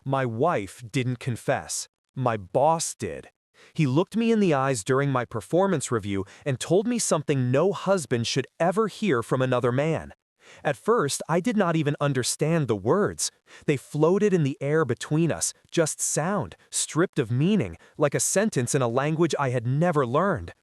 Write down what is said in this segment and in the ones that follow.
My wife didn't confess. My boss did. He looked me in the eyes during my performance review and told me something no husband should ever hear from another man. At first, I did not even understand the words. They floated in the air between us, just sound, stripped of meaning, like a sentence in a language I had never learned.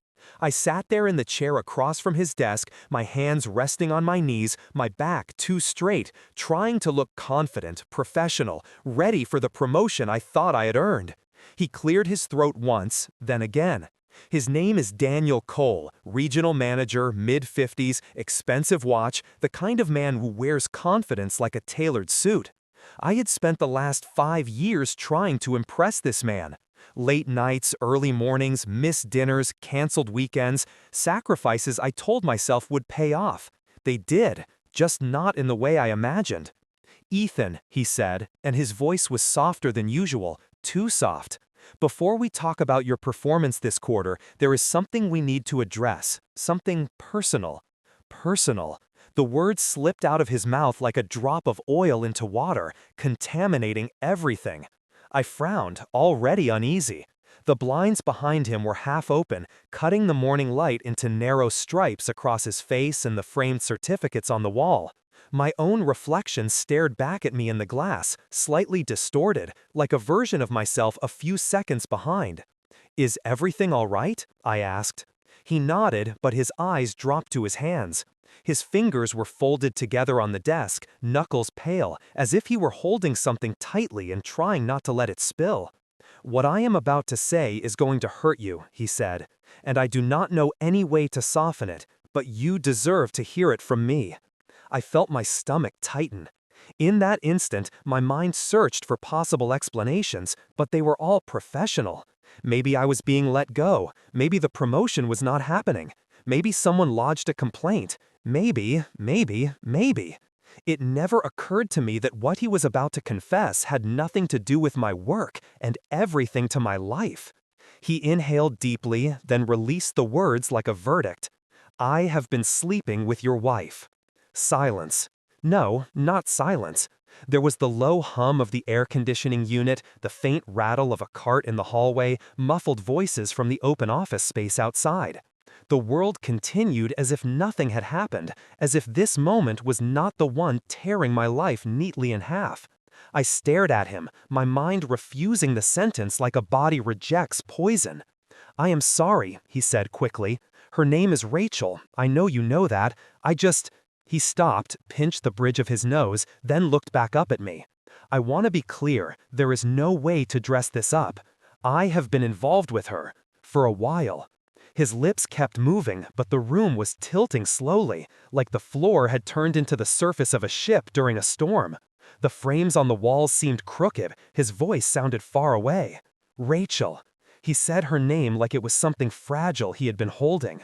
I sat there in the chair across from his desk, my hands resting on my knees, my back too straight, trying to look confident, professional, ready for the promotion I thought I had earned. He cleared his throat once, then again. His name is Daniel Cole, regional manager, mid-50s, expensive watch, the kind of man who wears confidence like a tailored suit. I had spent the last 5 years trying to impress this man. Late nights, early mornings, missed dinners, canceled weekends, sacrifices I told myself would pay off. They did, just not in the way I imagined. "Ethan," he said, and his voice was softer than usual, too soft. "Before we talk about your performance this quarter, there is something we need to address, something personal." Personal. The words slipped out of his mouth like a drop of oil into water, contaminating everything. I frowned, already uneasy. The blinds behind him were half open, cutting the morning light into narrow stripes across his face and the framed certificates on the wall. My own reflection stared back at me in the glass, slightly distorted, like a version of myself a few seconds behind. "Is everything all right?" I asked. He nodded, but his eyes dropped to his hands. His fingers were folded together on the desk, knuckles pale, as if he were holding something tightly and trying not to let it spill. "What I am about to say is going to hurt you," he said, "and I do not know any way to soften it, but you deserve to hear it from me." I felt my stomach tighten. In that instant, my mind searched for possible explanations, but they were all professional. Maybe I was being let go. Maybe the promotion was not happening. Maybe someone lodged a complaint. Maybe. It never occurred to me that what he was about to confess had nothing to do with my work and everything to my life. He inhaled deeply, then released the words like a verdict. "I have been sleeping with your wife." Silence. No, not silence. There was the low hum of the air conditioning unit, the faint rattle of a cart in the hallway, muffled voices from the open office space outside. The world continued as if nothing had happened, as if this moment was not the one tearing my life neatly in half. I stared at him, my mind refusing the sentence like a body rejects poison. "I am sorry," he said quickly. "Her name is Rachel. I know you know that. He stopped, pinched the bridge of his nose, then looked back up at me. "I want to be clear, there is no way to dress this up. I have been involved with her. For a while." His lips kept moving, but the room was tilting slowly, like the floor had turned into the surface of a ship during a storm. The frames on the walls seemed crooked, his voice sounded far away. "Rachel." He said her name like it was something fragile he had been holding.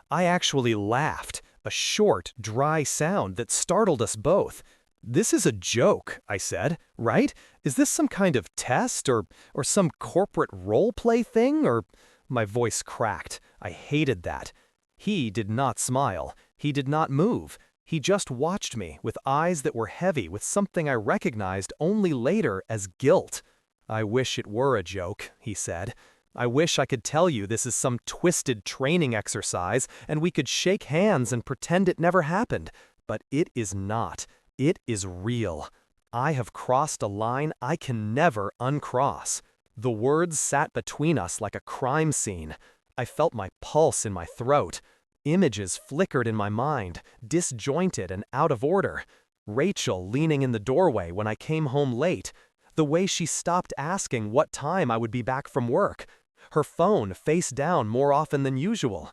I actually laughed, a short, dry sound that startled us both. "This is a joke," I said, "right? Is this some kind of test or some corporate role-play thing or—" My voice cracked. I hated that. He did not smile. He did not move. He just watched me with eyes that were heavy with something I recognized only later as guilt. "I wish it were a joke," he said. "I wish I could tell you this is some twisted training exercise and we could shake hands and pretend it never happened. But it is not. It is real. I have crossed a line I can never uncross." The words sat between us like a crime scene. I felt my pulse in my throat. Images flickered in my mind, disjointed and out of order. Rachel leaning in the doorway when I came home late. The way she stopped asking what time I would be back from work. Her phone face down more often than usual.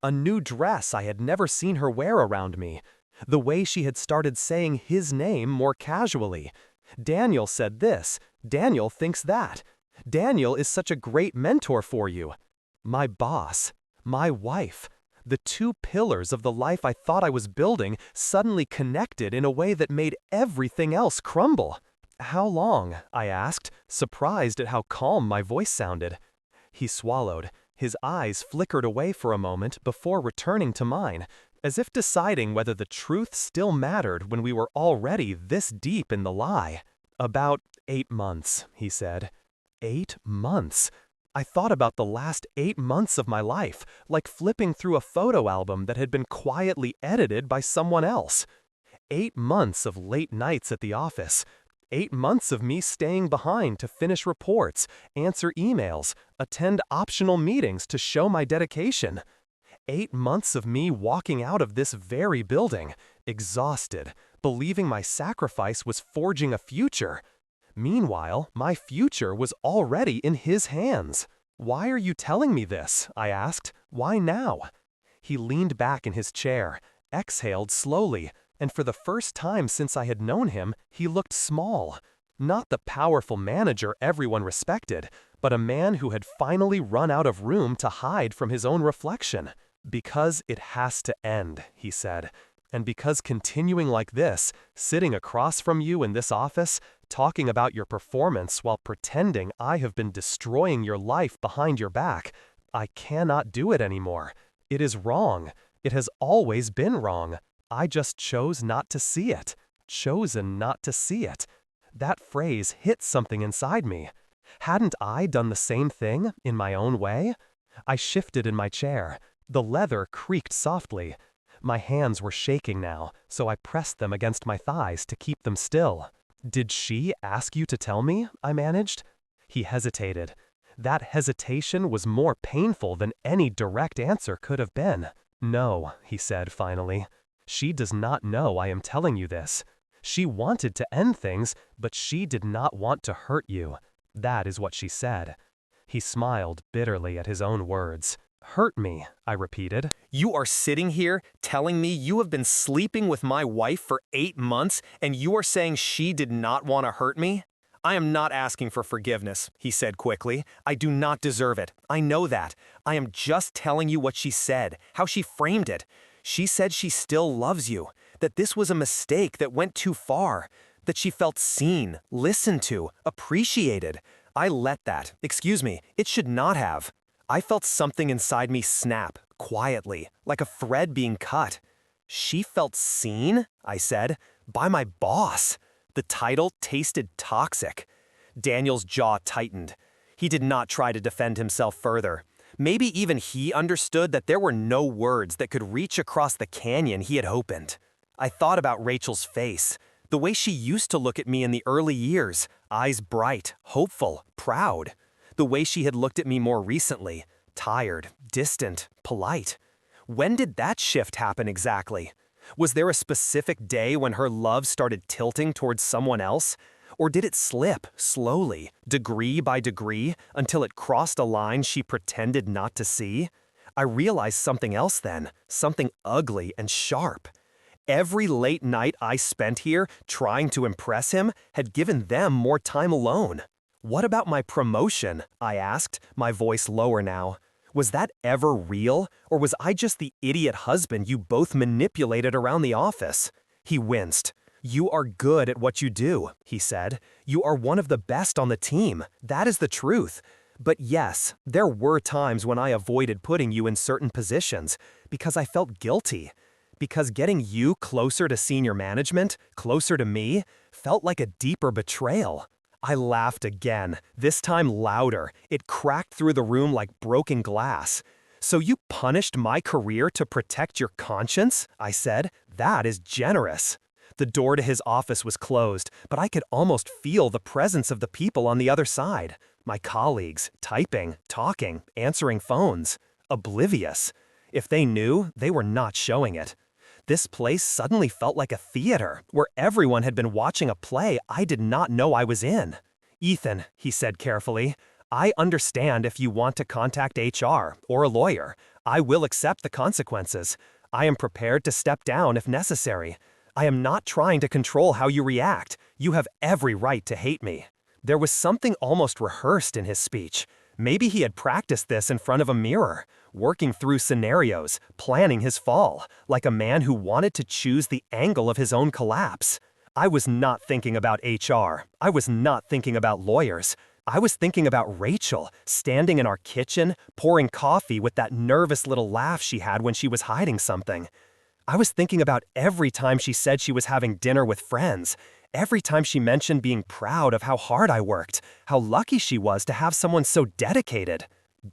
A new dress I had never seen her wear around me. The way she had started saying his name more casually. "Daniel said this. Daniel thinks that. Daniel is such a great mentor for you." My boss. My wife. The two pillars of the life I thought I was building suddenly connected in a way that made everything else crumble. "How long?" I asked, surprised at how calm my voice sounded. He swallowed. His eyes flickered away for a moment before returning to mine, as if deciding whether the truth still mattered when we were already this deep in the lie. "About 8 months, he said. 8 months. I thought about the last 8 months of my life, like flipping through a photo album that had been quietly edited by someone else. 8 months of late nights at the office. 8 months of me staying behind to finish reports, answer emails, attend optional meetings to show my dedication. 8 months of me walking out of this very building, exhausted, believing my sacrifice was forging a future. Meanwhile, my future was already in his hands. "Why are you telling me this?" I asked. "Why now?" He leaned back in his chair, exhaled slowly, and for the first time since I had known him, he looked small. Not the powerful manager everyone respected, but a man who had finally run out of room to hide from his own reflection. "Because it has to end," he said. "And because continuing like this, sitting across from you in this office, talking about your performance while pretending I have been destroying your life behind your back, I cannot do it anymore. It is wrong. It has always been wrong. I just chose not to see it. Chosen not to see it." That phrase hit something inside me. Hadn't I done the same thing in my own way? I shifted in my chair. The leather creaked softly. My hands were shaking now, so I pressed them against my thighs to keep them still. "Did she ask you to tell me?" I managed. He hesitated. That hesitation was more painful than any direct answer could have been. "No," he said finally. "She does not know I am telling you this. She wanted to end things, but she did not want to hurt you. That is what she said." He smiled bitterly at his own words. "Hurt me," I repeated. "You are sitting here telling me you have been sleeping with my wife for 8 months, and you are saying she did not want to hurt me?" "I am not asking for forgiveness," he said quickly. "I do not deserve it. I know that. I am just telling you what she said, how she framed it. She said she still loves you, that this was a mistake that went too far, that she felt seen, listened to, appreciated. I let that, it should not have. I felt something inside me snap, quietly, like a thread being cut. She felt seen, I said, by my boss. The title tasted toxic. Daniel's jaw tightened. He did not try to defend himself further. Maybe even he understood that there were no words that could reach across the canyon he had opened. I thought about Rachel's face, the way she used to look at me in the early years, eyes bright, hopeful, proud. The way she had looked at me more recently, tired, distant, polite. When did that shift happen exactly? Was there a specific day when her love started tilting towards someone else? Or did it slip, slowly, degree by degree, until it crossed a line she pretended not to see? I realized something else then, something ugly and sharp. Every late night I spent here trying to impress him had given them more time alone. "What about my promotion?" I asked, my voice lower now. "Was that ever real, or was I just the idiot husband you both manipulated around the office?" He winced. "You are good at what you do," he said. "You are one of the best on the team. That is the truth. But yes, there were times when I avoided putting you in certain positions because I felt guilty. Because getting you closer to senior management, closer to me, felt like a deeper betrayal." I laughed again, this time louder. It cracked through the room like broken glass. "So you punished my career to protect your conscience?" I said. "That is generous." The door to his office was closed, but I could almost feel the presence of the people on the other side. My colleagues, typing, talking, answering phones. Oblivious. If they knew, they were not showing it. This place suddenly felt like a theater, where everyone had been watching a play I did not know I was in. "Ethan," he said carefully, "I understand if you want to contact HR or a lawyer. I will accept the consequences. I am prepared to step down if necessary. I am not trying to control how you react. You have every right to hate me." There was something almost rehearsed in his speech. Maybe he had practiced this in front of a mirror, working through scenarios, planning his fall, like a man who wanted to choose the angle of his own collapse. I was not thinking about HR. I was not thinking about lawyers. I was thinking about Rachel, standing in our kitchen, pouring coffee with that nervous little laugh she had when she was hiding something. I was thinking about every time she said she was having dinner with friends, Every time she mentioned being proud of how hard I worked, how lucky she was to have someone so dedicated.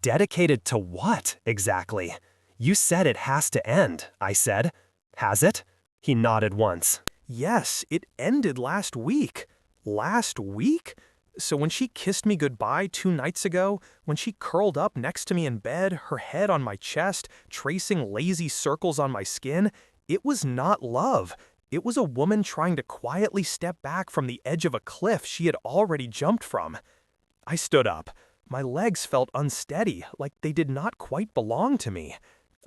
Dedicated to what, exactly? You said it has to end, I said. Has it? He nodded once. Yes, it ended last week. Last week? So when she kissed me goodbye 2 nights ago, when she curled up next to me in bed, her head on my chest, tracing lazy circles on my skin, it was not love. It was a woman trying to quietly step back from the edge of a cliff she had already jumped from. I stood up. My legs felt unsteady, like they did not quite belong to me.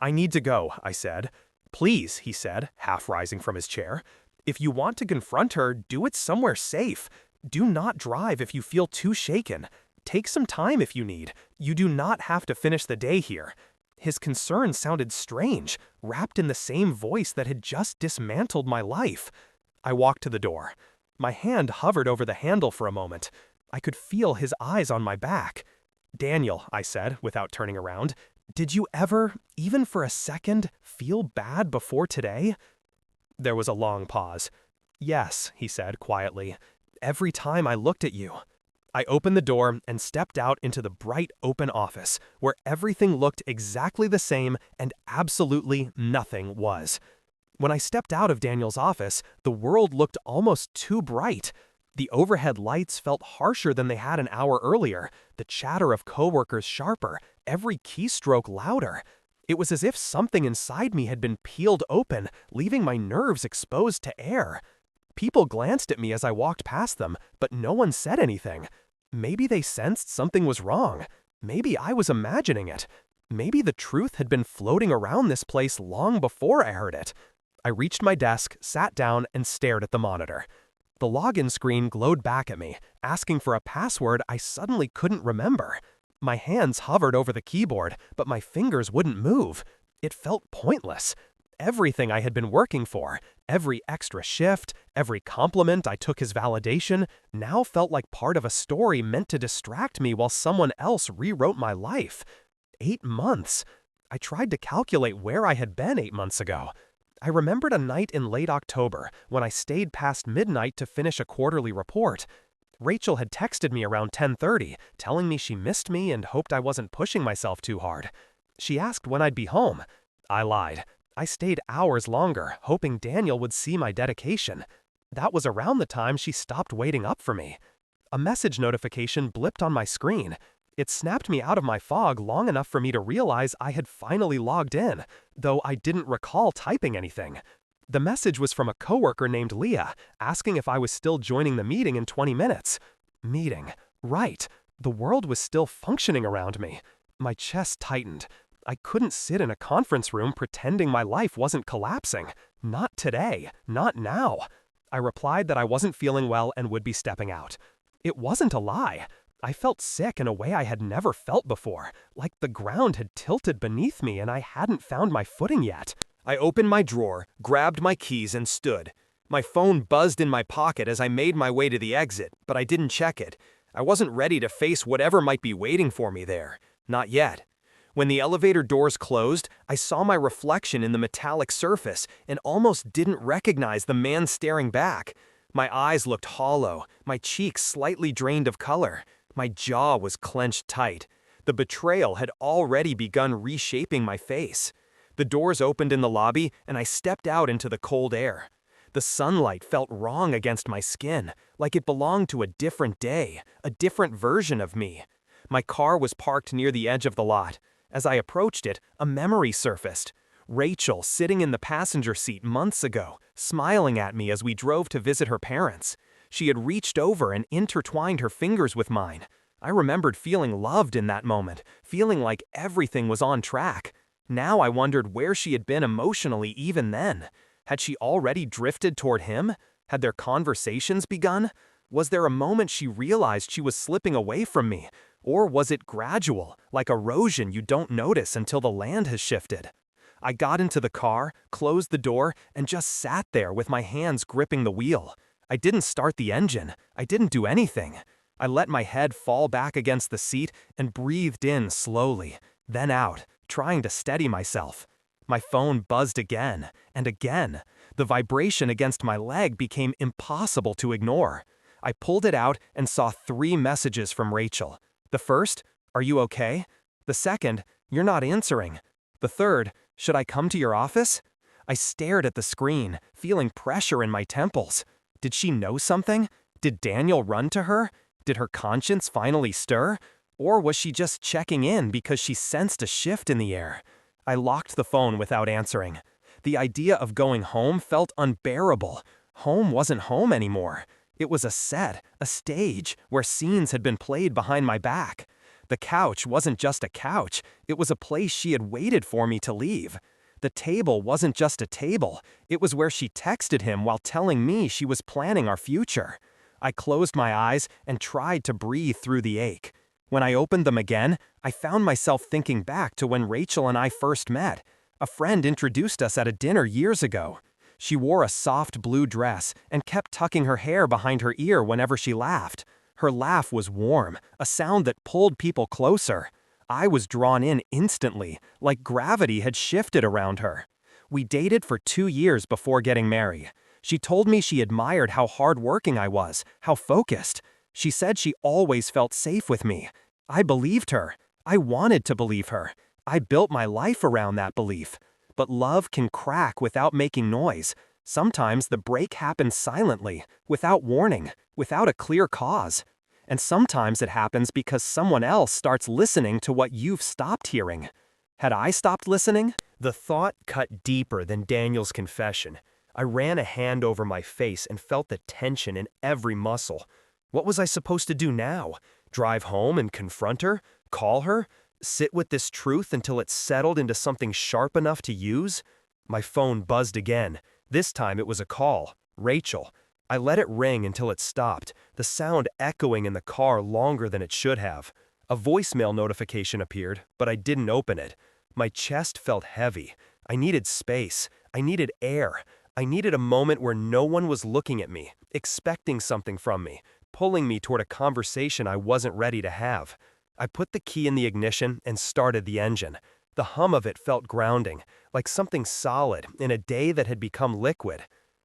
I need to go, I said. Please, he said, half rising from his chair. If you want to confront her, do it somewhere safe. Do not drive if you feel too shaken. Take some time if you need. You do not have to finish the day here. His concern sounded strange, wrapped in the same voice that had just dismantled my life. I walked to the door. My hand hovered over the handle for a moment. I could feel his eyes on my back. Daniel, I said, without turning around, did you ever, even for a second, feel bad before today? There was a long pause. Yes, he said quietly. Every time I looked at you. I opened the door and stepped out into the bright open office, where everything looked exactly the same and absolutely nothing was. When I stepped out of Daniel's office, the world looked almost too bright. The overhead lights felt harsher than they had an hour earlier, the chatter of coworkers sharper, every keystroke louder. It was as if something inside me had been peeled open, leaving my nerves exposed to air. People glanced at me as I walked past them, but no one said anything. Maybe they sensed something was wrong. Maybe I was imagining it. Maybe the truth had been floating around this place long before I heard it. I reached my desk, sat down, and stared at the monitor. The login screen glowed back at me, asking for a password I suddenly couldn't remember. My hands hovered over the keyboard, but my fingers wouldn't move. It felt pointless. Everything I had been working for, every extra shift, every compliment I took as validation, now felt like part of a story meant to distract me while someone else rewrote my life. 8 months. I tried to calculate where I had been 8 months ago. I remembered a night in late October when I stayed past midnight to finish a quarterly report. Rachel had texted me around 10:30, telling me she missed me and hoped I wasn't pushing myself too hard. She asked when I'd be home. I lied. I stayed hours longer, hoping Daniel would see my dedication. That was around the time she stopped waiting up for me. A message notification blipped on my screen. It snapped me out of my fog long enough for me to realize I had finally logged in, though I didn't recall typing anything. The message was from a coworker named Leah, asking if I was still joining the meeting in 20 minutes. Meeting. Right. The world was still functioning around me. My chest tightened. I couldn't sit in a conference room pretending my life wasn't collapsing. Not today. Not now. I replied that I wasn't feeling well and would be stepping out. It wasn't a lie. I felt sick in a way I had never felt before, like the ground had tilted beneath me and I hadn't found my footing yet. I opened my drawer, grabbed my keys, and stood. My phone buzzed in my pocket as I made my way to the exit, but I didn't check it. I wasn't ready to face whatever might be waiting for me there. Not yet. When the elevator doors closed, I saw my reflection in the metallic surface and almost didn't recognize the man staring back. My eyes looked hollow, my cheeks slightly drained of color. My jaw was clenched tight. The betrayal had already begun reshaping my face. The doors opened in the lobby, and I stepped out into the cold air. The sunlight felt wrong against my skin, like it belonged to a different day, a different version of me. My car was parked near the edge of the lot. As I approached it, a memory surfaced. Rachel sitting in the passenger seat months ago, smiling at me as we drove to visit her parents. She had reached over and intertwined her fingers with mine. I remembered feeling loved in that moment, feeling like everything was on track. Now I wondered where she had been emotionally even then. Had she already drifted toward him? Had their conversations begun? Was there a moment she realized she was slipping away from me? Or was it gradual, like erosion you don't notice until the land has shifted? I got into the car, closed the door, and just sat there with my hands gripping the wheel. I didn't start the engine. I didn't do anything. I let my head fall back against the seat and breathed in slowly, then out, trying to steady myself. My phone buzzed again and again. The vibration against my leg became impossible to ignore. I pulled it out and saw 3 messages from Rachel. The first, "Are you okay?" The second, "You're not answering." The third, "Should I come to your office?" I stared at the screen, feeling pressure in my temples. Did she know something? Did Daniel run to her? Did her conscience finally stir? Or was she just checking in because she sensed a shift in the air? I locked the phone without answering. The idea of going home felt unbearable. Home wasn't home anymore. It was a set, a stage, where scenes had been played behind my back. The couch wasn't just a couch, it was a place she had waited for me to leave. The table wasn't just a table, it was where she texted him while telling me she was planning our future. I closed my eyes and tried to breathe through the ache. When I opened them again, I found myself thinking back to when Rachel and I first met. A friend introduced us at a dinner years ago. She wore a soft blue dress and kept tucking her hair behind her ear whenever she laughed. Her laugh was warm, a sound that pulled people closer. I was drawn in instantly, like gravity had shifted around her. We dated for 2 years before getting married. She told me she admired how hardworking I was, how focused. She said she always felt safe with me. I believed her. I wanted to believe her. I built my life around that belief. But love can crack without making noise. Sometimes the break happens silently, without warning, without a clear cause. And sometimes it happens because someone else starts listening to what you've stopped hearing. Had I stopped listening? The thought cut deeper than Daniel's confession. I ran a hand over my face and felt the tension in every muscle. What was I supposed to do now? Drive home and confront her? Call her? Sit with this truth until it settled into something sharp enough to use? My phone buzzed again. This time it was a call. Rachel. I let it ring until it stopped, the sound echoing in the car longer than it should have. A voicemail notification appeared, but I didn't open it. My chest felt heavy. I needed space. I needed air. I needed a moment where no one was looking at me, expecting something from me, pulling me toward a conversation I wasn't ready to have. I put the key in the ignition and started the engine. The hum of it felt grounding, like something solid in a day that had become liquid.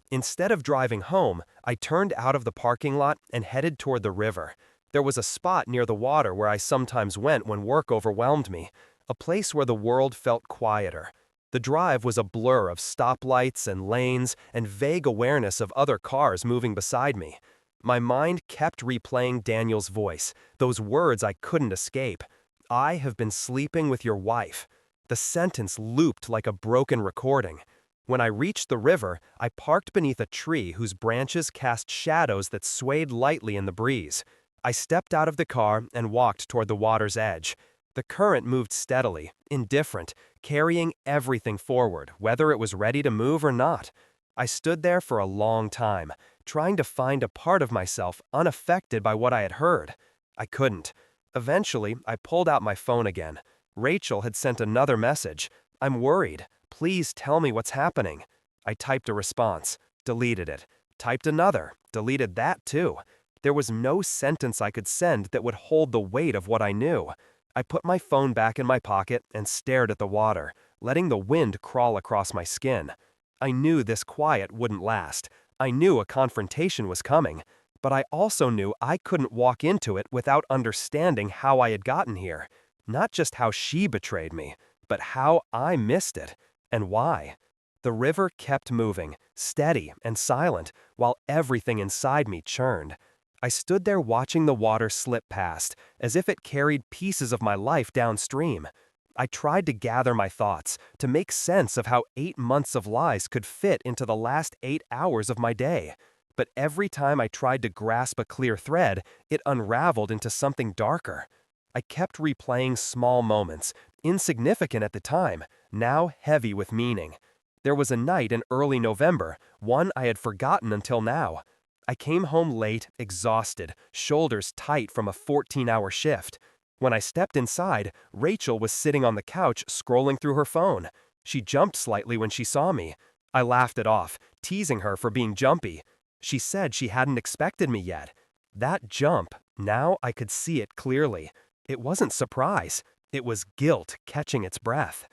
Instead of driving home, I turned out of the parking lot and headed toward the river. There was a spot near the water where I sometimes went when work overwhelmed me, a place where the world felt quieter. The drive was a blur of stoplights and lanes and vague awareness of other cars moving beside me. My mind kept replaying Daniel's voice, those words I couldn't escape. "I have been sleeping with your wife." The sentence looped like a broken recording. When I reached the river, I parked beneath a tree whose branches cast shadows that swayed lightly in the breeze. I stepped out of the car and walked toward the water's edge. The current moved steadily, indifferent, carrying everything forward, whether it was ready to move or not. I stood there for a long time, trying to find a part of myself unaffected by what I had heard. I couldn't. Eventually, I pulled out my phone again. Rachel had sent another message. "I'm worried. Please tell me what's happening." I typed a response, deleted it, typed another, deleted that too. There was no sentence I could send that would hold the weight of what I knew. I put my phone back in my pocket and stared at the water, letting the wind crawl across my skin. I knew this quiet wouldn't last. I knew a confrontation was coming, but I also knew I couldn't walk into it without understanding how I had gotten here. Not just how she betrayed me, but how I missed it, and why. The river kept moving, steady and silent, while everything inside me churned. I stood there watching the water slip past, as if it carried pieces of my life downstream. I tried to gather my thoughts, to make sense of how 8 months of lies could fit into the last 8 hours of my day. But every time I tried to grasp a clear thread, it unraveled into something darker. I kept replaying small moments, insignificant at the time, now heavy with meaning. There was a night in early November, one I had forgotten until now. I came home late, exhausted, shoulders tight from a 14-hour shift. When I stepped inside, Rachel was sitting on the couch scrolling through her phone. She jumped slightly when she saw me. I laughed it off, teasing her for being jumpy. She said she hadn't expected me yet. That jump, now I could see it clearly. It wasn't surprise. It was guilt catching its breath.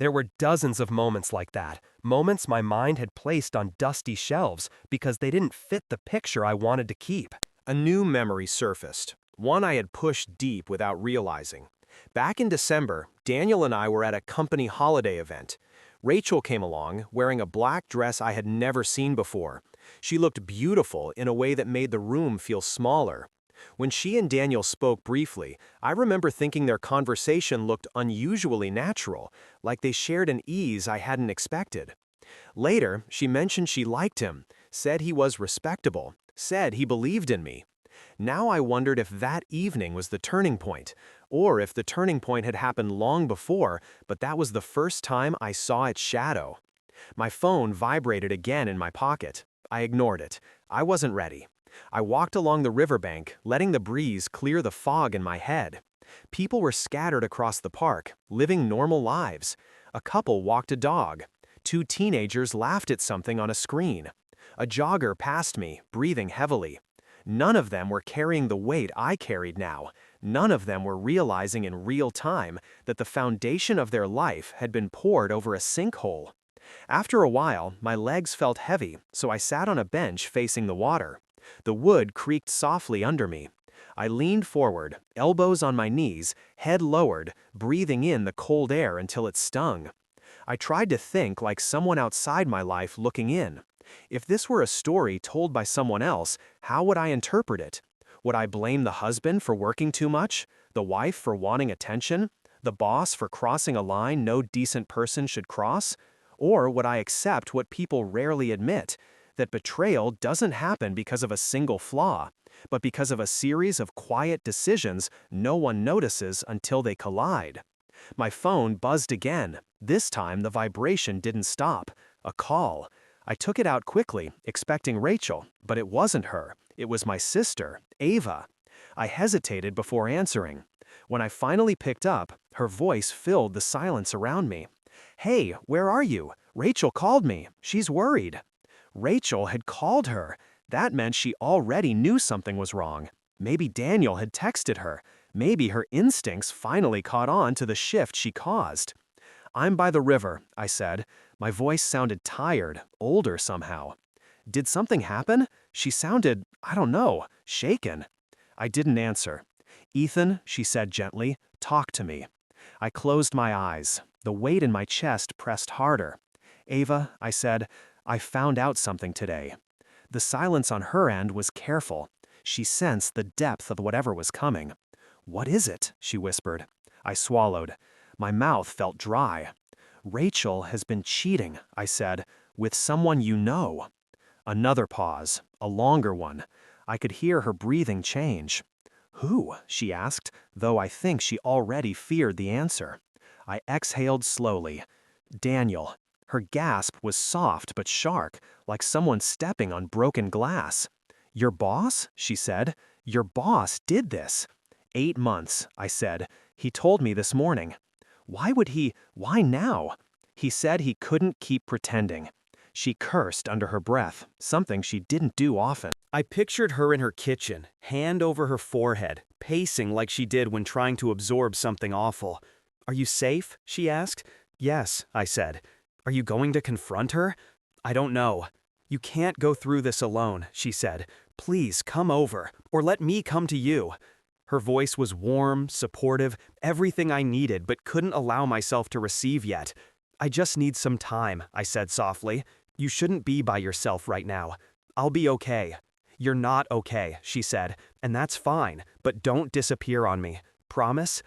There were dozens of moments like that, moments my mind had placed on dusty shelves because they didn't fit the picture I wanted to keep. A new memory surfaced, one I had pushed deep without realizing. Back in December, Daniel and I were at a company holiday event. Rachel came along, wearing a black dress I had never seen before. She looked beautiful in a way that made the room feel smaller. When she and Daniel spoke briefly, I remember thinking their conversation looked unusually natural, like they shared an ease I hadn't expected. Later, she mentioned she liked him, said he was respectable, said he believed in me. Now I wondered if that evening was the turning point, or if the turning point had happened long before, but that was the first time I saw its shadow. My phone vibrated again in my pocket. I ignored it. I wasn't ready. I walked along the riverbank, letting the breeze clear the fog in my head. People were scattered across the park, living normal lives. A couple walked a dog. Two teenagers laughed at something on a screen. A jogger passed me, breathing heavily. None of them were carrying the weight I carried now. None of them were realizing in real time that the foundation of their life had been poured over a sinkhole. After a while, my legs felt heavy, so I sat on a bench facing the water. The wood creaked softly under me. I leaned forward, elbows on my knees, head lowered, breathing in the cold air until it stung. I tried to think like someone outside my life looking in. If this were a story told by someone else, how would I interpret it? Would I blame the husband for working too much? The wife for wanting attention? The boss for crossing a line no decent person should cross? Or would I accept what people rarely admit, that betrayal doesn't happen because of a single flaw, but because of a series of quiet decisions no one notices until they collide? My phone buzzed again. This time the vibration didn't stop. A call. I took it out quickly, expecting Rachel, but it wasn't her. It was my sister, Ava. I hesitated before answering. When I finally picked up, her voice filled the silence around me. "Hey, where are you? Rachel called me. She's worried." Rachel had called her. That meant she already knew something was wrong. Maybe Daniel had texted her. Maybe her instincts finally caught on to the shift she caused. "I'm by the river," I said. My voice sounded tired, older somehow. "Did something happen?" She sounded, I don't know, shaken. I didn't answer. "Ethan," she said gently, "talk to me." I closed my eyes. The weight in my chest pressed harder. "Ava," I said, "I found out something today." The silence on her end was careful. She sensed the depth of whatever was coming. "What is it?" she whispered. I swallowed. My mouth felt dry. "Rachel has been cheating," I said, "with someone you know." Another pause, a longer one. I could hear her breathing change. "Who?" she asked, though I think she already feared the answer. I exhaled slowly. "Daniel." Her gasp was soft but sharp, like someone stepping on broken glass. "Your boss?" she said. "Your boss did this." 8 months, I said. "He told me this morning." Why now? He said he couldn't keep pretending. She cursed under her breath, something she didn't do often. I pictured her in her kitchen, hand over her forehead, pacing like she did when trying to absorb something awful. "Are you safe?" she asked. "Yes," I said. "Are you going to confront her?" "I don't know." "You can't go through this alone," she said. "Please come over, or let me come to you." Her voice was warm, supportive, everything I needed but couldn't allow myself to receive yet. "I just need some time," I said softly. "You shouldn't be by yourself right now. I'll be okay." "You're not okay," she said, "and that's fine, but don't disappear on me. Promise?"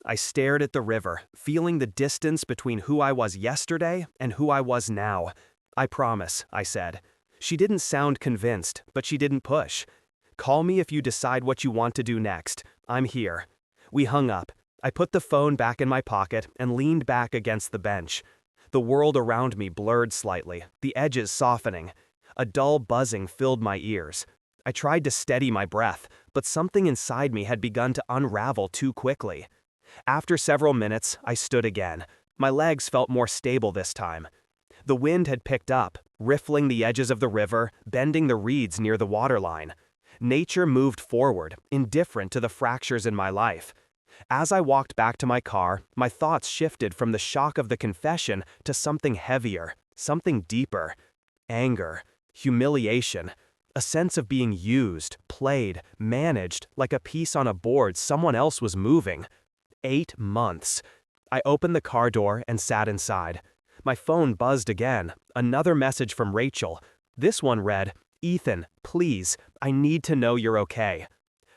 I stared at the river, feeling the distance between who I was yesterday and who I was now. "I promise," I said. She didn't sound convinced, but she didn't push. "Call me if you decide what you want to do next. I'm here." We hung up. I put the phone back in my pocket and leaned back against the bench. The world around me blurred slightly, the edges softening. A dull buzzing filled my ears. I tried to steady my breath, but something inside me had begun to unravel too quickly. After several minutes, I stood again. My legs felt more stable this time. The wind had picked up, riffling the edges of the river, bending the reeds near the waterline. Nature moved forward, indifferent to the fractures in my life. As I walked back to my car, my thoughts shifted from the shock of the confession to something heavier, something deeper. Anger, humiliation, a sense of being used, played, managed, like a piece on a board someone else was moving. 8 months. I opened the car door and sat inside. My phone buzzed again, another message from Rachel. This one read, "Ethan, please, I need to know you're okay."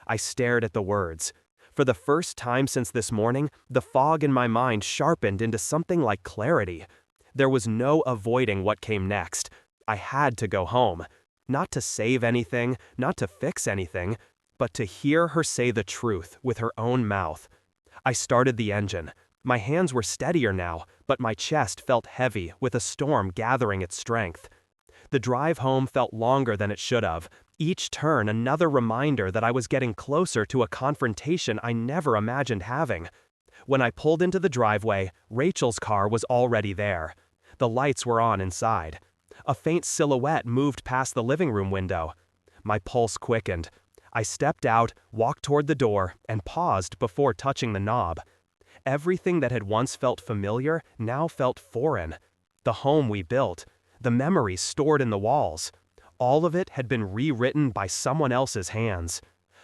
I stared at the words. For the first time since this morning, the fog in my mind sharpened into something like clarity. There was no avoiding what came next. I had to go home. Not to save anything, not to fix anything, but to hear her say the truth with her own mouth. I started the engine. My hands were steadier now, but my chest felt heavy with a storm gathering its strength. The drive home felt longer than it should have, each turn another reminder that I was getting closer to a confrontation I never imagined having. When I pulled into the driveway, Rachel's car was already there. The lights were on inside. A faint silhouette moved past the living room window. My pulse quickened. I stepped out, walked toward the door, and paused before touching the knob. Everything that had once felt familiar now felt foreign. The home we built, the memories stored in the walls, all of it had been rewritten by someone else's hands.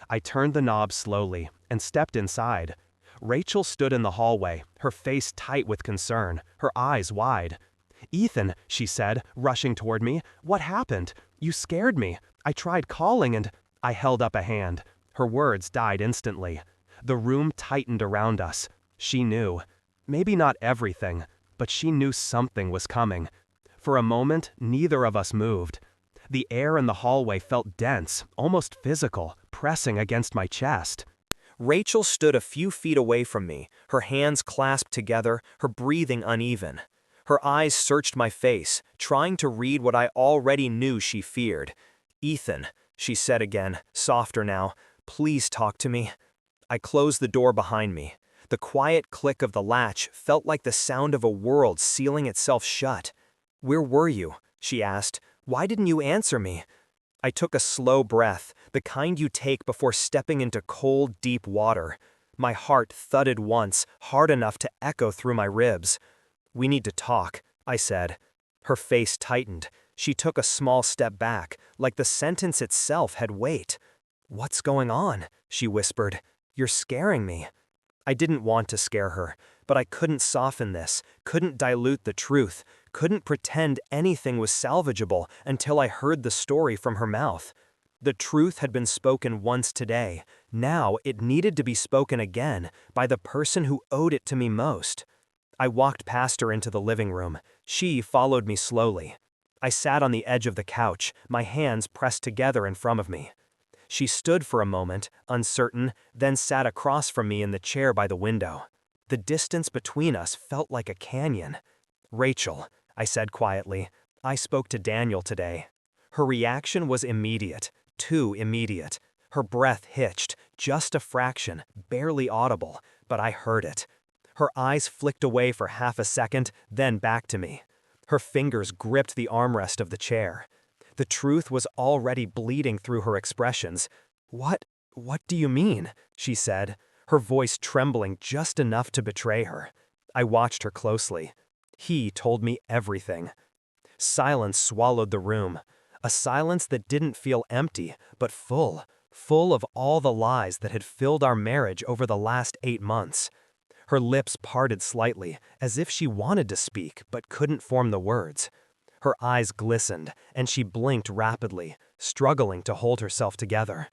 I turned the knob slowly and stepped inside. Rachel stood in the hallway, her face tight with concern, her eyes wide. "Ethan," she said, rushing toward me, "what happened? You scared me. I tried calling and—" I held up a hand. Her words died instantly. The room tightened around us. She knew. Maybe not everything, but she knew something was coming. For a moment, neither of us moved. The air in the hallway felt dense, almost physical, pressing against my chest. Rachel stood a few feet away from me, her hands clasped together, her breathing uneven. Her eyes searched my face, trying to read what I already knew she feared. "Ethan," she said again, softer now, "please talk to me." I closed the door behind me. The quiet click of the latch felt like the sound of a world sealing itself shut. "Where were you?" she asked. "Why didn't you answer me?" I took a slow breath, the kind you take before stepping into cold, deep water. My heart thudded once, hard enough to echo through my ribs. "We need to talk," I said. Her face tightened. She took a small step back, like the sentence itself had weight. "What's going on?" she whispered. "You're scaring me." I didn't want to scare her, but I couldn't soften this, couldn't dilute the truth, couldn't pretend anything was salvageable until I heard the story from her mouth. The truth had been spoken once today. Now it needed to be spoken again by the person who owed it to me most. I walked past her into the living room. She followed me slowly. I sat on the edge of the couch, my hands pressed together in front of me. She stood for a moment, uncertain, then sat across from me in the chair by the window. The distance between us felt like a canyon. "Rachel," I said quietly, "I spoke to Daniel today." Her reaction was immediate, too immediate. Her breath hitched, just a fraction, barely audible, but I heard it. Her eyes flicked away for half a second, then back to me. Her fingers gripped the armrest of the chair. The truth was already bleeding through her expressions. What do you mean?" she said, her voice trembling just enough to betray her. I watched her closely. He told me everything. Silence swallowed the room. A silence that didn't feel empty, but full of all the lies that had filled our marriage over the last 8 months. Her lips parted slightly, as if she wanted to speak but couldn't form the words. Her eyes glistened, and she blinked rapidly, struggling to hold herself together.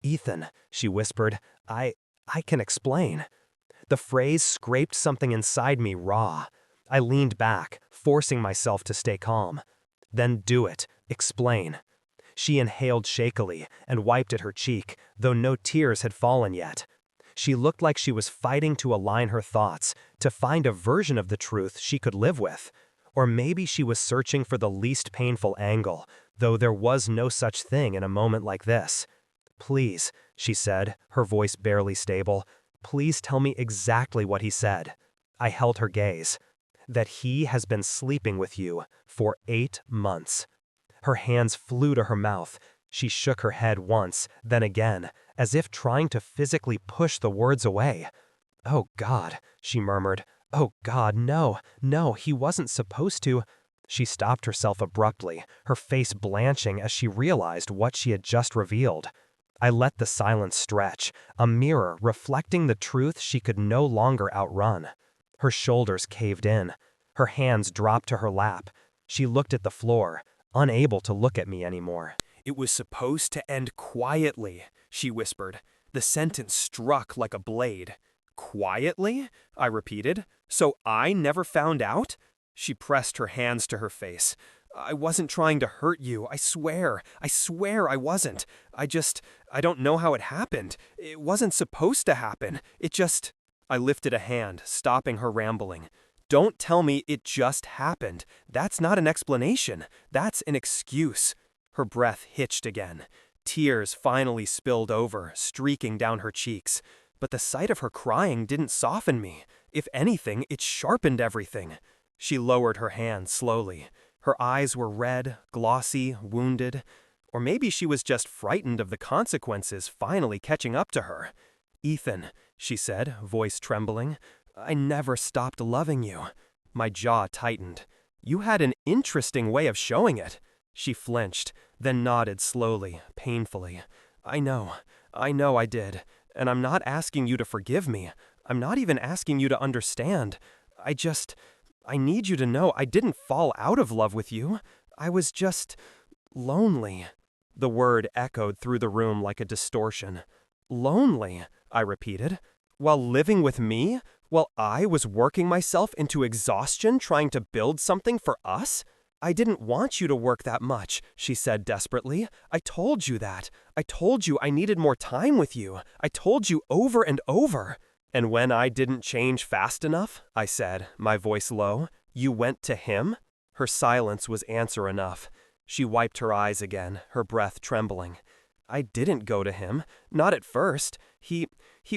"Ethan," she whispered, I can explain." The phrase scraped something inside me raw. I leaned back, forcing myself to stay calm. "Then do it. Explain." She inhaled shakily and wiped at her cheek, though no tears had fallen yet. She looked like she was fighting to align her thoughts, to find a version of the truth she could live with. Or maybe she was searching for the least painful angle, though there was no such thing in a moment like this. "Please," she said, her voice barely stable, "please tell me exactly what he said." I held her gaze. "That he has been sleeping with you for 8 months. Her hands flew to her mouth. She shook her head once, then again, as if trying to physically push the words away. "Oh God," she murmured. "Oh God, no, no, he wasn't supposed to." She stopped herself abruptly, her face blanching as she realized what she had just revealed. I let the silence stretch, a mirror reflecting the truth she could no longer outrun. Her shoulders caved in. Her hands dropped to her lap. She looked at the floor, unable to look at me anymore. "It was supposed to end quietly," she whispered. The sentence struck like a blade. "Quietly?" I repeated. "So I never found out?" She pressed her hands to her face. "I wasn't trying to hurt you, I swear. I swear I wasn't. I don't know how it happened. It wasn't supposed to happen. It just—" I lifted a hand, stopping her rambling. "Don't tell me it just happened. That's not an explanation. That's an excuse." Her breath hitched again. Tears finally spilled over, streaking down her cheeks. But the sight of her crying didn't soften me. If anything, it sharpened everything. She lowered her hand slowly. Her eyes were red, glossy, wounded. Or maybe she was just frightened of the consequences finally catching up to her. "Ethan," she said, voice trembling, "I never stopped loving you." My jaw tightened. "You had an interesting way of showing it." She flinched, then nodded slowly, painfully. I know I did. And I'm not asking you to forgive me. I'm not even asking you to understand. I need you to know I didn't fall out of love with you. I was just lonely." The word echoed through the room like a distortion. "Lonely," I repeated. "While living with me? While I was working myself into exhaustion trying to build something for us?" "I didn't want you to work that much," she said desperately. "I told you that. I told you I needed more time with you. I told you over and over." "And when I didn't change fast enough," I said, my voice low, "you went to him?" Her silence was answer enough. She wiped her eyes again, her breath trembling. "I didn't go to him. Not at first. He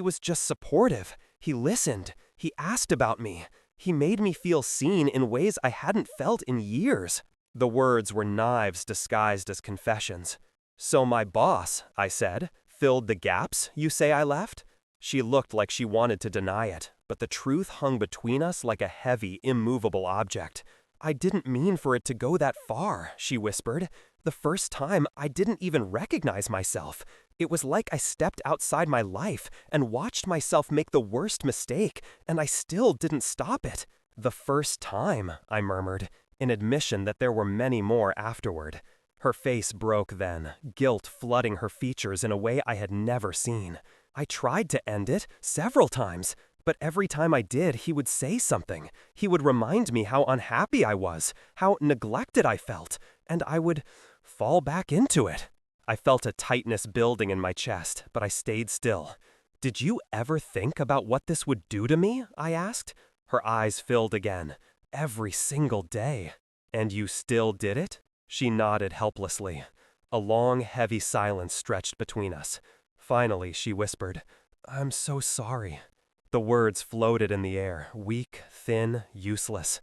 was just supportive. He listened. He asked about me. He made me feel seen in ways I hadn't felt in years." The words were knives disguised as confessions. "So my boss," I said, "filled the gaps you say I left?" She looked like she wanted to deny it, but the truth hung between us like a heavy, immovable object. "I didn't mean for it to go that far," she whispered. "The first time, I didn't even recognize myself. It was like I stepped outside my life and watched myself make the worst mistake, and I still didn't stop it." "The first time," I murmured, in admission that there were many more afterward. Her face broke then, guilt flooding her features in a way I had never seen. "I tried to end it, several times, but every time I did, he would say something. He would remind me how unhappy I was, how neglected I felt, and I would fall back into it." I felt a tightness building in my chest, but I stayed still. "Did you ever think about what this would do to me?" I asked. Her eyes filled again. "Every single day." "And you still did it?" She nodded helplessly. A long, heavy silence stretched between us. Finally, she whispered, "I'm so sorry." The words floated in the air, weak, thin, useless.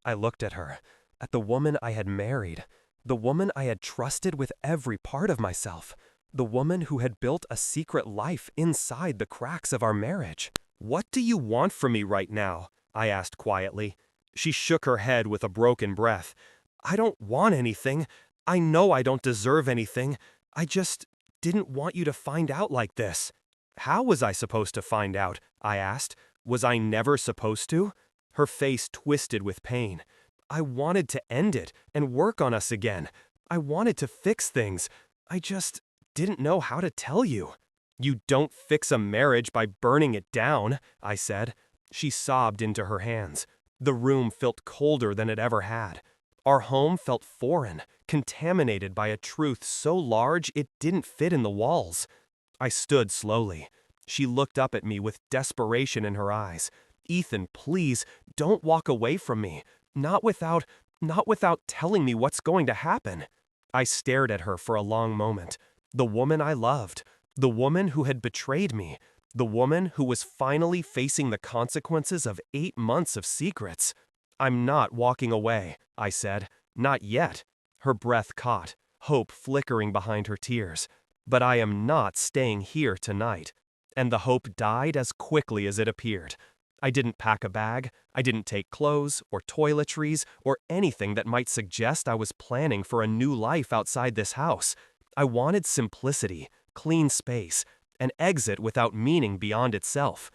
I looked at her, at the woman I had married, the woman I had trusted with every part of myself, the woman who had built a secret life inside the cracks of our marriage. "What do you want from me right now?" I asked quietly. She shook her head with a broken breath. "I don't want anything. I know I don't deserve anything. I just didn't want you to find out like this." "How was I supposed to find out?" I asked. "Was I never supposed to?" Her face twisted with pain. "I wanted to end it and work on us again. I wanted to fix things. I just didn't know how to tell you." "You don't fix a marriage by burning it down," I said. She sobbed into her hands. The room felt colder than it ever had. Our home felt foreign, contaminated by a truth so large it didn't fit in the walls. I stood slowly. She looked up at me with desperation in her eyes. "Ethan, please, don't walk away from me. Not without telling me what's going to happen." I stared at her for a long moment. The woman I loved. The woman who had betrayed me. The woman who was finally facing the consequences of 8 months of secrets. "I'm not walking away," I said. "Not yet." Her breath caught, hope flickering behind her tears. "But I am not staying here tonight." And the hope died as quickly as it appeared. I didn't pack a bag, I didn't take clothes or toiletries or anything that might suggest I was planning for a new life outside this house. I wanted simplicity, clean space, an exit without meaning beyond itself.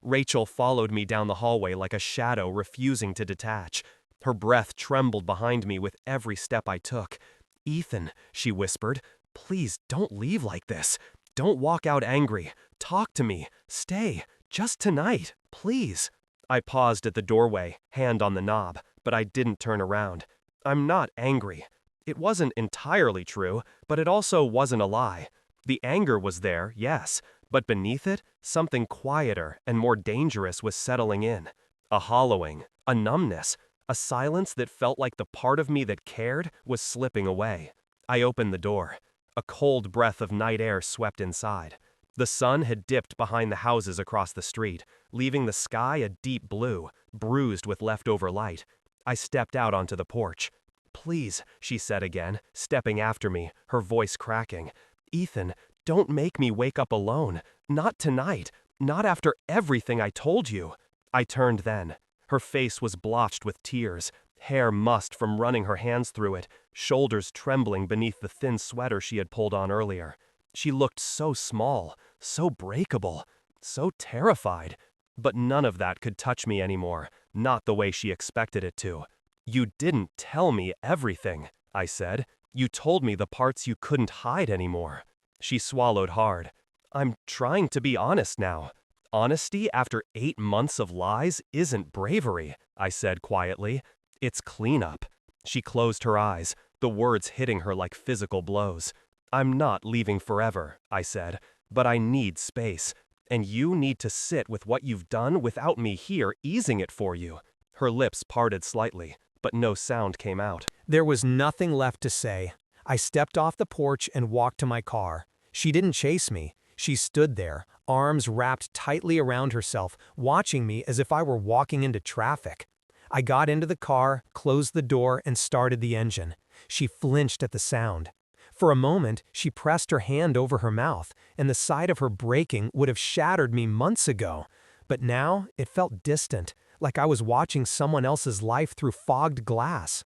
Rachel followed me down the hallway like a shadow refusing to detach. Her breath trembled behind me with every step I took. "Ethan," she whispered, "please don't leave like this. Don't walk out angry. Talk to me. Stay. Just tonight. Please." I paused at the doorway, hand on the knob, but I didn't turn around. I'm not angry. It wasn't entirely true, but it also wasn't a lie. The anger was there, yes, but beneath it, something quieter and more dangerous was settling in. A hollowing, a numbness, a silence that felt like the part of me that cared was slipping away. I opened the door. A cold breath of night air swept inside. The sun had dipped behind the houses across the street, leaving the sky a deep blue, bruised with leftover light. I stepped out onto the porch. "Please," she said again, stepping after me, her voice cracking. "Ethan, don't make me wake up alone. Not tonight. Not after everything I told you." I turned then. Her face was blotched with tears, hair mussed from running her hands through it, shoulders trembling beneath the thin sweater she had pulled on earlier. She looked so small, so breakable, so terrified. But none of that could touch me anymore, not the way she expected it to. "You didn't tell me everything," I said. "You told me the parts you couldn't hide anymore." She swallowed hard. "I'm trying to be honest now." "Honesty after 8 months of lies isn't bravery," I said quietly. "It's cleanup." She closed her eyes, the words hitting her like physical blows. "I'm not leaving forever," I said, "but I need space. And you need to sit with what you've done without me here easing it for you." Her lips parted slightly, but no sound came out. There was nothing left to say. I stepped off the porch and walked to my car. She didn't chase me. She stood there, arms wrapped tightly around herself, watching me as if I were walking into traffic. I got into the car, closed the door, and started the engine. She flinched at the sound. For a moment, she pressed her hand over her mouth, and the sight of her braking would have shattered me months ago. But now, it felt distant, like I was watching someone else's life through fogged glass.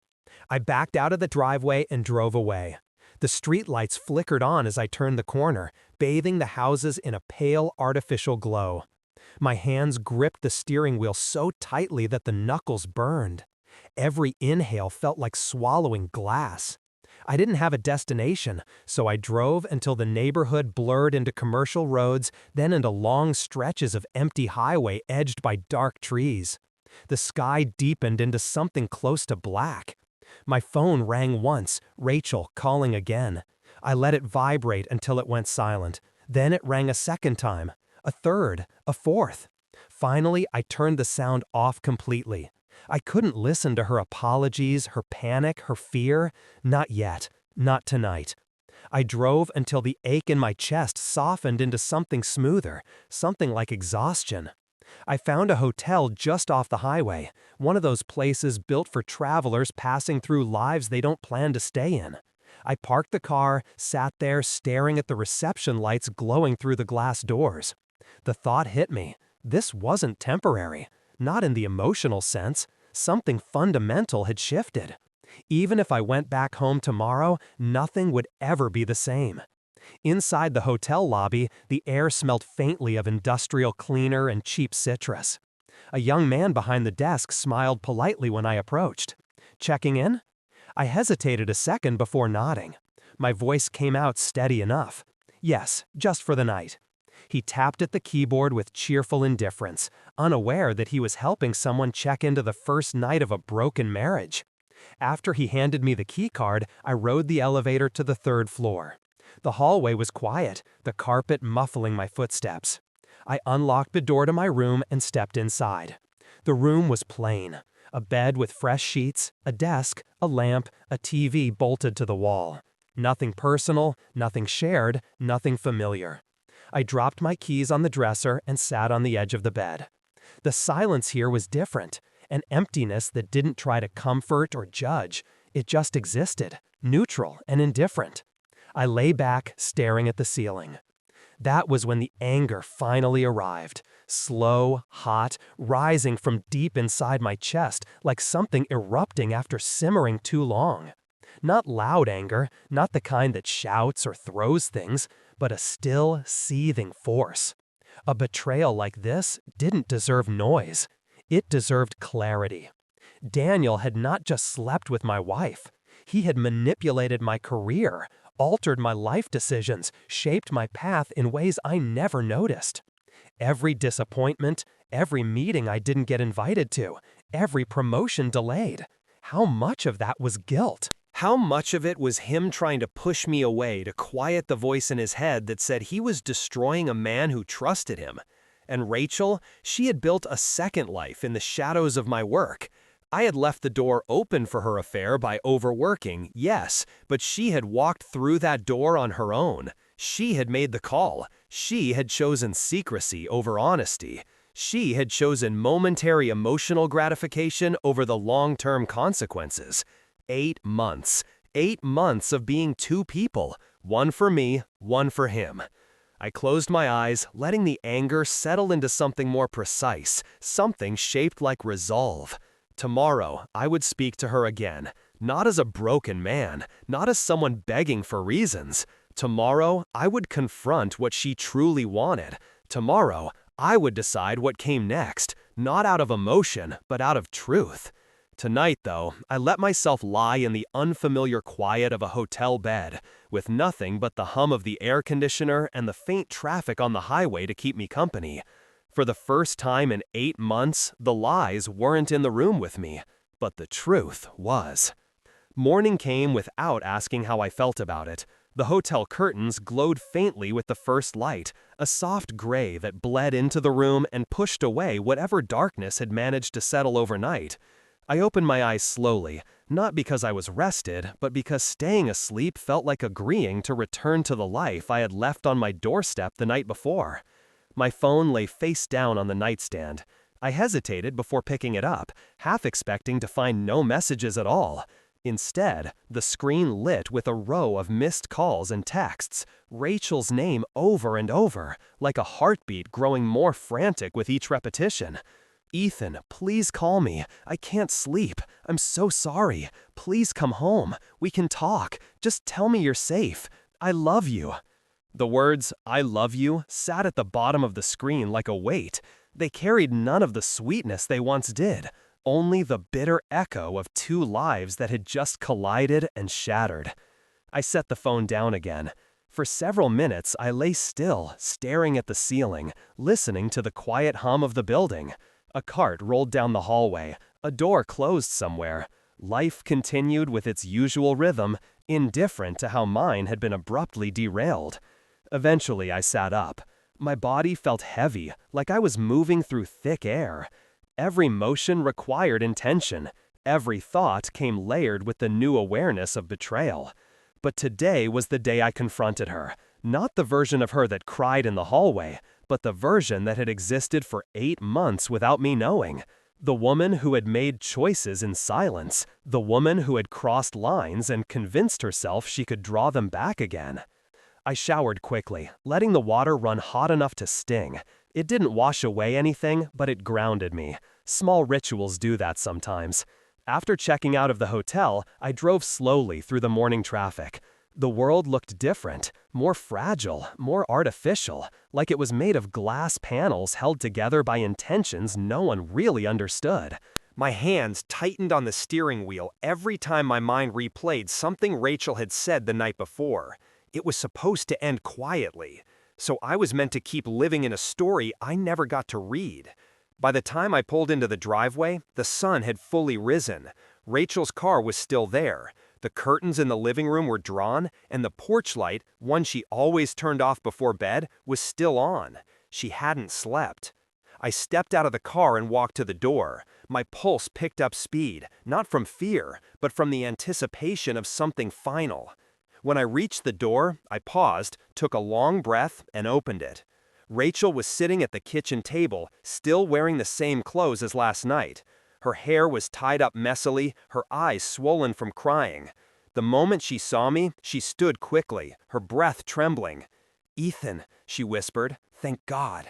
I backed out of the driveway and drove away. The streetlights flickered on as I turned the corner, bathing the houses in a pale, artificial glow. My hands gripped the steering wheel so tightly that the knuckles burned. Every inhale felt like swallowing glass. I didn't have a destination, so I drove until the neighborhood blurred into commercial roads, then into long stretches of empty highway edged by dark trees. The sky deepened into something close to black. My phone rang once, Rachel calling again. I let it vibrate until it went silent. Then it rang a second time, a third, a fourth. Finally, I turned the sound off completely. I couldn't listen to her apologies, her panic, her fear. Not yet. Not tonight. I drove until the ache in my chest softened into something smoother, something like exhaustion. I found a hotel just off the highway, one of those places built for travelers passing through lives they don't plan to stay in. I parked the car, sat there staring at the reception lights glowing through the glass doors. The thought hit me. This wasn't temporary. Not in the emotional sense. Something fundamental had shifted. Even if I went back home tomorrow, nothing would ever be the same. Inside the hotel lobby, the air smelled faintly of industrial cleaner and cheap citrus. A young man behind the desk smiled politely when I approached. "Checking in?" I hesitated a second before nodding. My voice came out steady enough. "Yes, just for the night." He tapped at the keyboard with cheerful indifference, unaware that he was helping someone check into the first night of a broken marriage. After he handed me the keycard, I rode the elevator to the 3rd floor. The hallway was quiet, the carpet muffling my footsteps. I unlocked the door to my room and stepped inside. The room was plain. A bed with fresh sheets, a desk, a lamp, a TV bolted to the wall. Nothing personal, nothing shared, nothing familiar. I dropped my keys on the dresser and sat on the edge of the bed. The silence here was different, an emptiness that didn't try to comfort or judge. It just existed, neutral and indifferent. I lay back, staring at the ceiling. That was when the anger finally arrived. Slow, hot, rising from deep inside my chest like something erupting after simmering too long. Not loud anger, not the kind that shouts or throws things, but a still, seething force. A betrayal like this didn't deserve noise. It deserved clarity. Daniel had not just slept with my wife. He had manipulated my career, altered my life decisions, shaped my path in ways I never noticed. Every disappointment, every meeting I didn't get invited to, every promotion delayed. How much of that was guilt? How much of it was him trying to push me away to quiet the voice in his head that said he was destroying a man who trusted him? And Rachel, she had built a second life in the shadows of my work. I had left the door open for her affair by overworking, yes, but she had walked through that door on her own. She had made the call. She had chosen secrecy over honesty. She had chosen momentary emotional gratification over the long-term consequences. 8 months. 8 months of being two people, one for me, one for him. I closed my eyes, letting the anger settle into something more precise, something shaped like resolve. Tomorrow, I would speak to her again, not as a broken man, not as someone begging for reasons. Tomorrow, I would confront what she truly wanted. Tomorrow, I would decide what came next, not out of emotion, but out of truth. Tonight, though, I let myself lie in the unfamiliar quiet of a hotel bed, with nothing but the hum of the air conditioner and the faint traffic on the highway to keep me company. For the first time in 8 months, the lies weren't in the room with me, but the truth was. Morning came without asking how I felt about it. The hotel curtains glowed faintly with the first light, a soft gray that bled into the room and pushed away whatever darkness had managed to settle overnight. I opened my eyes slowly, not because I was rested, but because staying asleep felt like agreeing to return to the life I had left on my doorstep the night before. My phone lay face down on the nightstand. I hesitated before picking it up, half expecting to find no messages at all. Instead, the screen lit with a row of missed calls and texts, Rachel's name over and over, like a heartbeat growing more frantic with each repetition. "Ethan, please call me. I can't sleep. I'm so sorry. Please come home. We can talk. Just tell me you're safe. I love you." The words, "I love you," sat at the bottom of the screen like a weight. They carried none of the sweetness they once did, only the bitter echo of two lives that had just collided and shattered. I set the phone down again. For several minutes, I lay still, staring at the ceiling, listening to the quiet hum of the building. A cart rolled down the hallway. A door closed somewhere. Life continued with its usual rhythm, indifferent to how mine had been abruptly derailed. Eventually, I sat up. My body felt heavy, like I was moving through thick air. Every motion required intention. Every thought came layered with the new awareness of betrayal. But today was the day I confronted her. Not the version of her that cried in the hallway, but the version that had existed for 8 months without me knowing. The woman who had made choices in silence. The woman who had crossed lines and convinced herself she could draw them back again. I showered quickly, letting the water run hot enough to sting. It didn't wash away anything, but it grounded me. Small rituals do that sometimes. After checking out of the hotel, I drove slowly through the morning traffic. The world looked different, more fragile, more artificial, like it was made of glass panels held together by intentions no one really understood. My hands tightened on the steering wheel every time my mind replayed something Rachel had said the night before. It was supposed to end quietly, so I was meant to keep living in a story I never got to read. By the time I pulled into the driveway, the sun had fully risen. Rachel's car was still there. The curtains in the living room were drawn, and the porch light, one she always turned off before bed, was still on. She hadn't slept. I stepped out of the car and walked to the door. My pulse picked up speed, not from fear, but from the anticipation of something final. When I reached the door, I paused, took a long breath, and opened it. Rachel was sitting at the kitchen table, still wearing the same clothes as last night. Her hair was tied up messily, her eyes swollen from crying. The moment she saw me, she stood quickly, her breath trembling. "Ethan," she whispered, "thank God."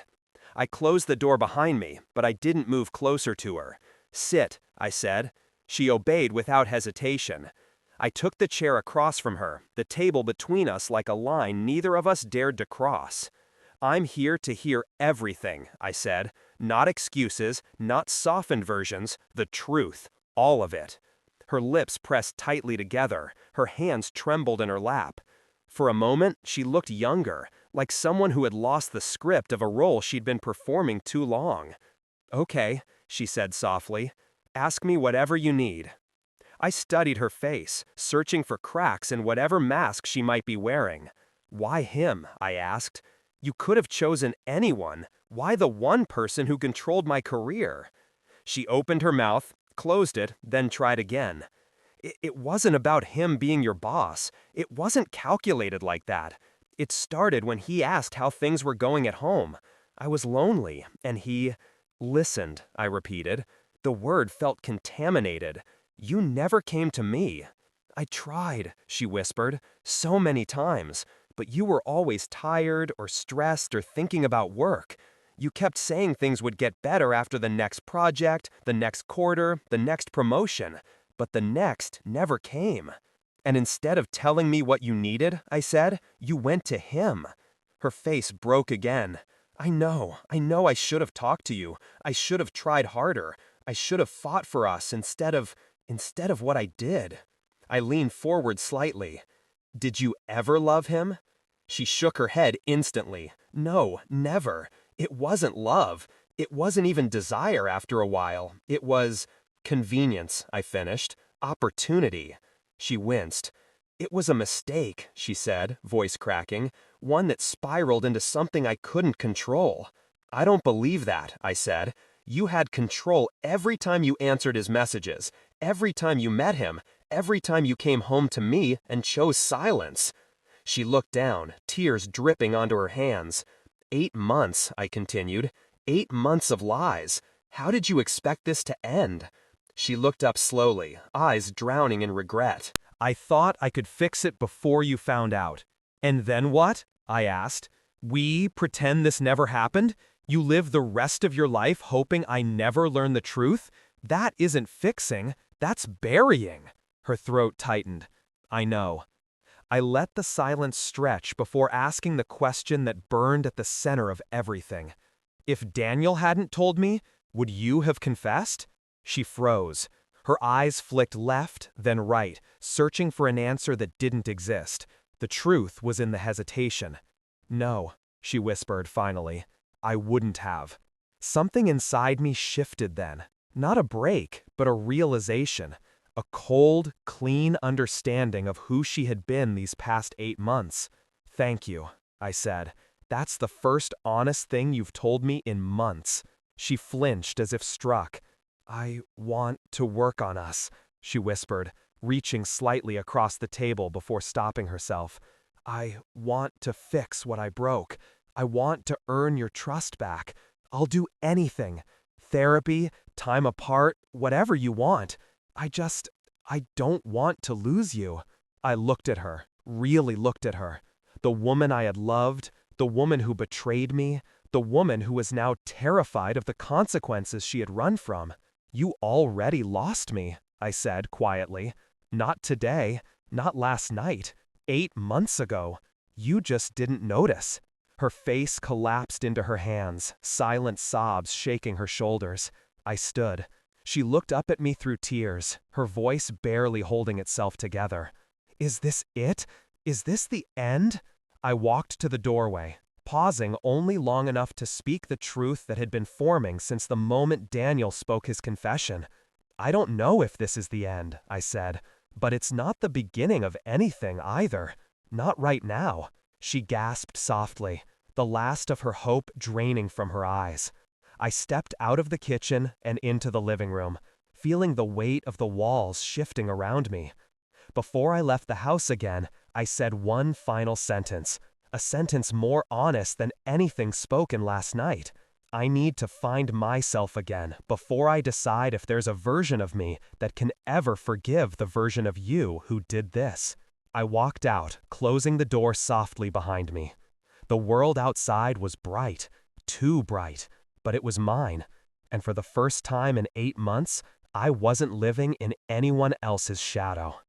I closed the door behind me, but I didn't move closer to her. "Sit," I said. She obeyed without hesitation. I took the chair across from her, the table between us like a line neither of us dared to cross. "I'm here to hear everything," I said. "Not excuses, not softened versions, the truth, all of it." Her lips pressed tightly together, her hands trembled in her lap. For a moment, she looked younger, like someone who had lost the script of a role she'd been performing too long. "Okay," she said softly. "Ask me whatever you need." I studied her face, searching for cracks in whatever mask she might be wearing. "Why him?" I asked. "You could have chosen anyone. Why the one person who controlled my career?" She opened her mouth, closed it, then tried again. It wasn't about him being your boss. It wasn't calculated like that. It started when he asked how things were going at home. I was lonely, and he listened," I repeated. The word felt contaminated. "You never came to me." "I tried," she whispered, "so many times, but you were always tired or stressed or thinking about work. You kept saying things would get better after the next project, the next quarter, the next promotion, but the next never came. And instead of telling me what you needed," I said, "you went to him." Her face broke again. I know I should have talked to you. I should have tried harder. I should have fought for us instead of what I did." I leaned forward slightly. "Did you ever love him?" She shook her head instantly. "No, never. It wasn't love. It wasn't even desire after a while. It was convenience," I finished. "Opportunity." She winced. "It was a mistake," she said, voice cracking. "One that spiraled into something I couldn't control." "I don't believe that," I said. "You had control every time you answered his messages, every time you met him, every time you came home to me and chose silence." She looked down, tears dripping onto her hands. 8 months, I continued. 8 months of lies. How did you expect this to end?" She looked up slowly, eyes drowning in regret. "I thought I could fix it before you found out." "And then what?" I asked. "We pretend this never happened? You live the rest of your life hoping I never learn the truth? That isn't fixing, that's burying." Her throat tightened. "I know." I let the silence stretch before asking the question that burned at the center of everything. "If Daniel hadn't told me, would you have confessed?" She froze. Her eyes flicked left, then right, searching for an answer that didn't exist. The truth was in the hesitation. "No," she whispered finally. "I wouldn't have." Something inside me shifted then. Not a break, but a realization. A cold, clean understanding of who she had been these past 8 months. "Thank you," I said. "That's the first honest thing you've told me in months." She flinched as if struck. "I want to work on us," she whispered, reaching slightly across the table before stopping herself. "I want to fix what I broke. I want to earn your trust back. I'll do anything. Therapy, time apart, whatever you want. I don't want to lose you." I looked at her, really looked at her. The woman I had loved, the woman who betrayed me, the woman who was now terrified of the consequences she had run from. "You already lost me," I said quietly. "Not today, not last night, 8 months ago. You just didn't notice." Her face collapsed into her hands, silent sobs shaking her shoulders. I stood. She looked up at me through tears, her voice barely holding itself together. "Is this it? Is this the end?" I walked to the doorway, pausing only long enough to speak the truth that had been forming since the moment Daniel spoke his confession. "I don't know if this is the end," I said, "but it's not the beginning of anything either. Not right now." She gasped softly, the last of her hope draining from her eyes. I stepped out of the kitchen and into the living room, feeling the weight of the walls shifting around me. Before I left the house again, I said one final sentence, a sentence more honest than anything spoken last night. "I need to find myself again before I decide if there's a version of me that can ever forgive the version of you who did this." I walked out, closing the door softly behind me. The world outside was bright, too bright, but it was mine. And for the first time in 8 months, I wasn't living in anyone else's shadow.